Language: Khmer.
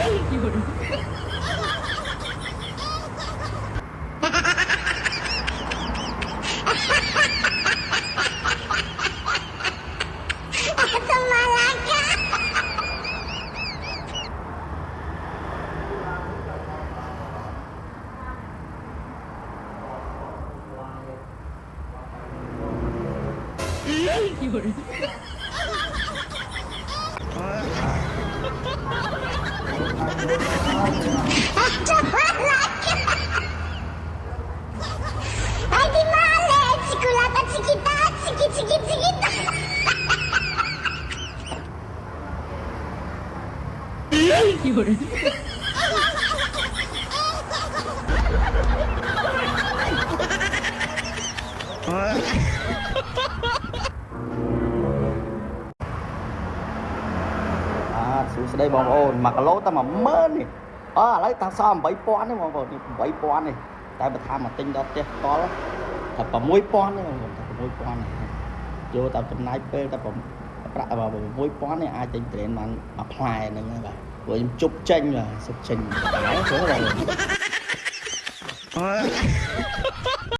有人。有人。ស្ដីបងប្អូន1គីឡូតែ10000នេះឥឡូវតាសល់8000នេះបងប្អូននេះ8000នេះតែបើថាមកទិញដល់ផ្ទះផ្ទាល់តែ6000នេះបងប្អូនតែ6000នេះយកតែចំណាយពេលតែប្រាក់6000នេះអាចទិញត្រេនបានមួយផ្លែហ្នឹងបាទព្រោះខ្ញុំជប់ចេញបាទសុបចេញហើយព្រោះបង